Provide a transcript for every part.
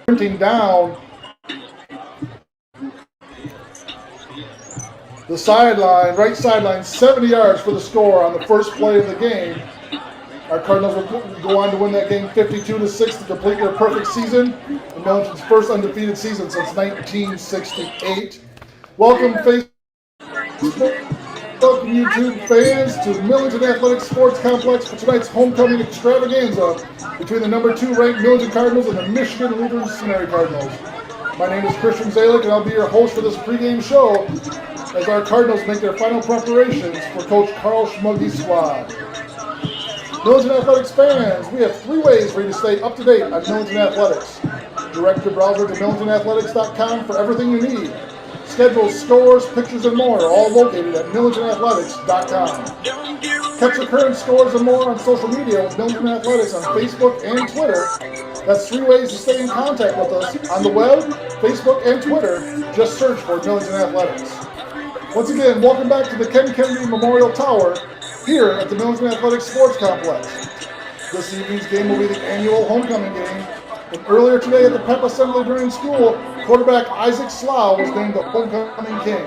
sprinting down the sideline, right sideline, 70 yards for the score on the first play of the game. Our Cardinals will go on to win that game 52-6 to complete their perfect season, and Millington's first undefeated season since 1968. Welcome, Facebook, YouTube fans, to Millington Athletic Sports Complex for tonight's homecoming extravaganza between the number 2 ranked Millington Cardinals and the Michigan Lutheran Cincinnati Cardinals. My name is Christian Zalick, and I'll be your host for this pregame show as our Cardinals make their final preparations for Coach Carl Schmuggy's squad. Millington Athletics fans, we have 3 ways for you to stay up to date on Millington Athletics. Direct your browser to millingtonathletics.com for everything you need. Schedules, scores, pictures, and more are all located at millingtonathletics.com. Catch the current scores and more on social media with Millington Athletics on Facebook and Twitter. That's 3 ways to stay in contact with us on the web, Facebook, and Twitter. Just search for Millington Athletics. Once again, welcome back to the Ken Kennedy Memorial Tower here at the Millington Athletic Sports Complex. This evening's game will be the annual homecoming game. And earlier today at the Pep Assembly during school, quarterback Isaac Slough was named the homecoming king.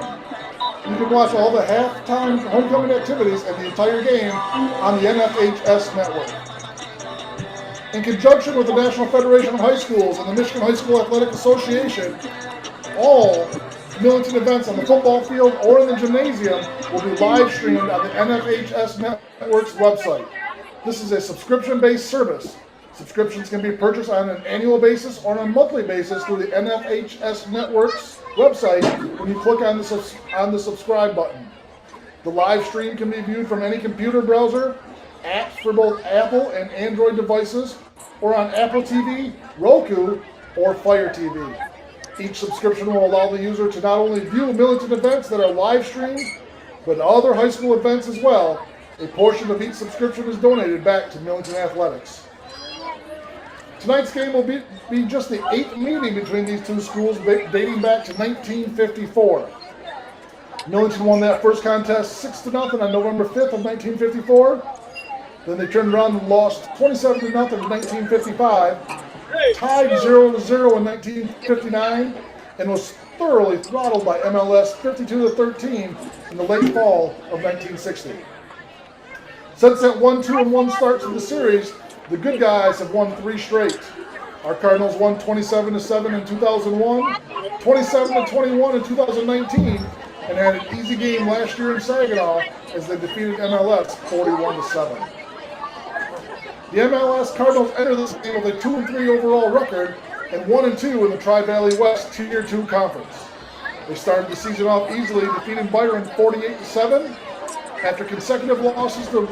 You can watch all the halftime homecoming activities and the entire game on the NFHS network. In conjunction with the National Federation of High Schools and the Michigan High School Athletic Association, all Millington events on the football field or in the gymnasium will be live streamed on the NFHS Network's website. This is a subscription-based service. Subscriptions can be purchased on an annual basis or on a monthly basis through the NFHS Network's website when you click on the subscribe button. The live stream can be viewed from any computer browser, apps for both Apple and Android devices, or on Apple TV, Roku, or Fire TV. Each subscription will allow the user to not only view Millington events that are live streamed, but other high school events as well. A portion of each subscription is donated back to Millington Athletics. Tonight's game will be just the 8th meeting between these 2 schools dating back to 1954. Millington won that first contest 6-0 on November 5th of 1954. Then they turned around and lost 27-0 in 1955. Tied 0-0 in 1959, and was thoroughly throttled by MLS 52-13 in the late fall of 1960. Since that 1-2-1 start to the series, the good guys have won 3 straight. Our Cardinals won 27-7 in 2001, 27-21 in 2019, and had an easy game last year in Saginaw as they defeated MLS 41-7. The MLS Cardinals enter this game with a 2-3 overall record and 1-2 in the Tri-Valley West Tier 2 Conference. They started the season off easily, defeating Byron 48-7. After consecutive losses to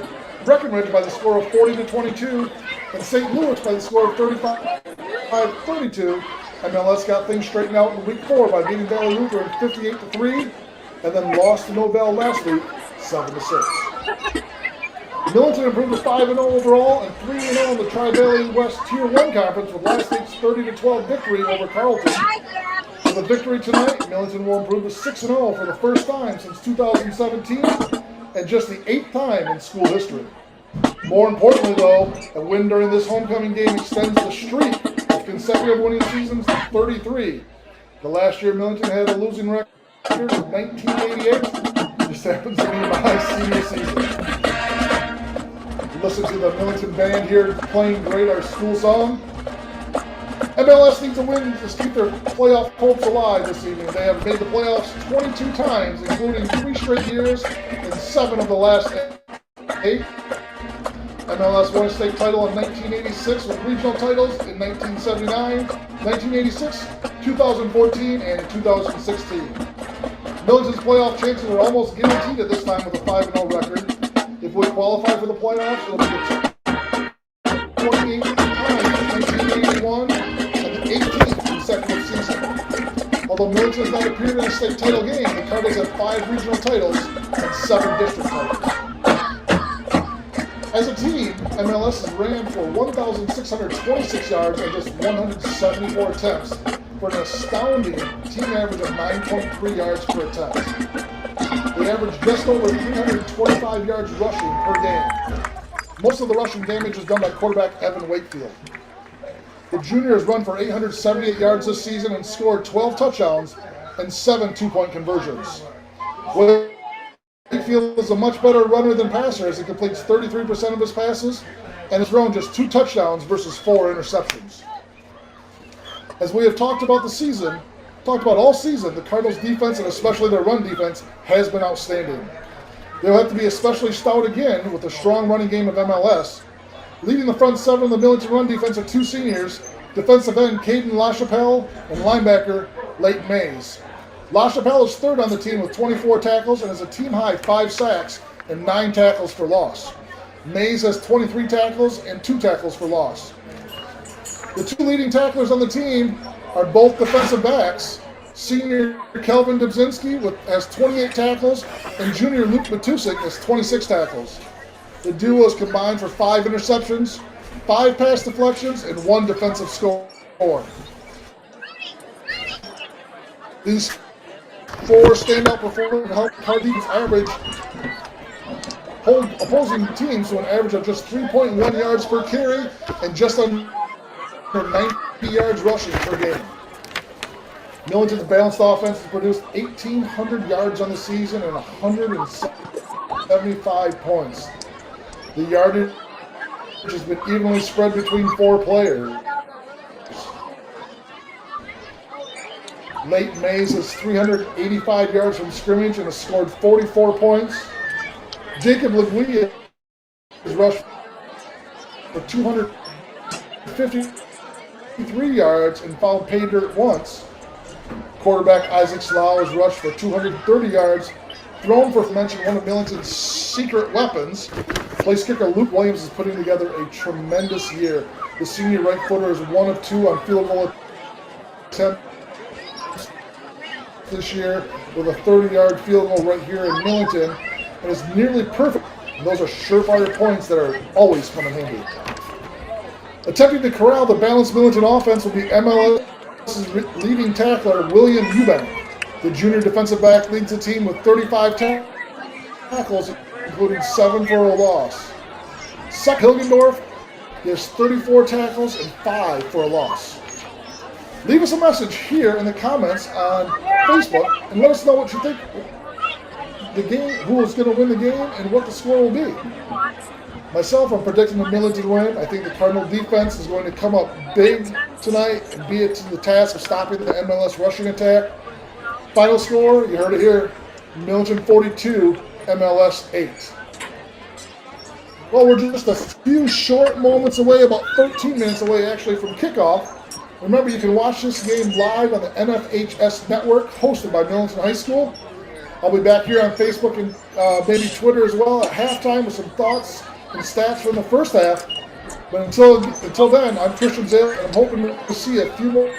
Breckenridge by the score of 40-22 and St. Louis by the score of 35-32, MLS got things straightened out in Week 4 by beating Valley Lutheran 58-3 and then lost to Novell last week 7-6. Millington improved to 5-0 overall and 3-0 in the Tri-Valley West Tier 1 Conference with last week's 30-12 victory over Carleton. With a victory tonight, Millington will improve to 6-0 for the first time since 2017 and just the 8th time in school history. More importantly, though, a win during this homecoming game extends the streak of consecutive winning seasons to 33. The last year Millington had a losing record in 1988. Just happens to be my senior season. Listen to the Millington band here playing great our school song. MLS needs a win to keep their playoff hopes alive this evening. They have made the playoffs 22 times, including 3 straight years and 7 of the last 8. MLS won a state title in 1986 with regional titles in 1979, 1986, 2014, and 2016. Millington's playoff chances are almost guaranteed at this time with a 5-0 record. If we qualify for the playoffs, it'll be the 28th time since 1981 and the 18th consecutive season. Although Millington has not appeared in a state title game, the Cardinals have 5 regional titles and 7 district titles. As a team, MLS has ran for 1,626 yards and just 174 attempts for an astounding team average of 9.3 yards per attempt. They average just over 325 yards rushing per game. Most of the rushing damage is done by quarterback Evan Wakefield. The junior has run for 878 yards this season and scored 12 touchdowns and 7 two-point conversions. Wakefield is a much better runner than passer as he completes 33% of his passes and has thrown just 2 touchdowns versus 4 interceptions. As we have talked about all season, the Cardinals' defense and especially their run defense has been outstanding. They'll have to be especially stout again with the strong running game of MLS. Leading the front 7 of the Millington run defense are 2 seniors, defensive end Caden LaChapelle and linebacker Leighton Mays. LaChapelle is 3rd on the team with 24 tackles and has a team-high 5 sacks and 9 tackles for loss. Mays has 23 tackles and 2 tackles for loss. The 2 leading tacklers on the team are both defensive backs. Senior Kelvin Dubzinski has 28 tackles and junior Luke Matusik has 26 tackles. The duo is combined for 5 interceptions, 5 pass deflections, and 1 defensive score. These 4 standout performers help Cardinals hold opposing teams to an average of just 3.1 yards per carry and just under 90 yards rushing per game. Millington's balanced offense has produced 1,800 yards on the season and 175 points. The yardage has been evenly spread between 4 players. Leighton Mays has 385 yards from scrimmage and has scored 44 points. Jacob Leguia has rushed for 253 yards and found pay dirt once. Quarterback Isaac Slough has rushed for 230 yards, thrown for mention one of Millington's secret weapons. Place kicker Luke Williams is putting together a tremendous year. The senior right footer is 1 of 2 on field goal attempts this year with a 30-yard field goal right here in Millington and is nearly perfect. And those are surefire points that are always come in handy. Attempting to corral the balanced Millington offense will be MLS's leading tackler William Eubank. The junior defensive back leads the team with 35 tackles, including 7 for a loss. Suck Hilgendorf has 34 tackles and 5 for a loss. Leave us a message here in the comments on Facebook and let us know what you think the game, who is going to win the game, and what the score will be. Myself, I'm predicting the Millington win. I think the Cardinal defense is going to come up big tonight and be it to the task of stopping the MLS rushing attack. Final score, you heard it here, Millington 42, MLS 8. Well, we're just a few short moments away, about 13 minutes away actually from kickoff. Remember, you can watch this game live on the NFHS network, hosted by Millington High School. I'll be back here on Facebook and maybe Twitter as well at halftime with some thoughts and stats from the first half. But until then, I'm Christian Zale, and I'm hoping to see a few more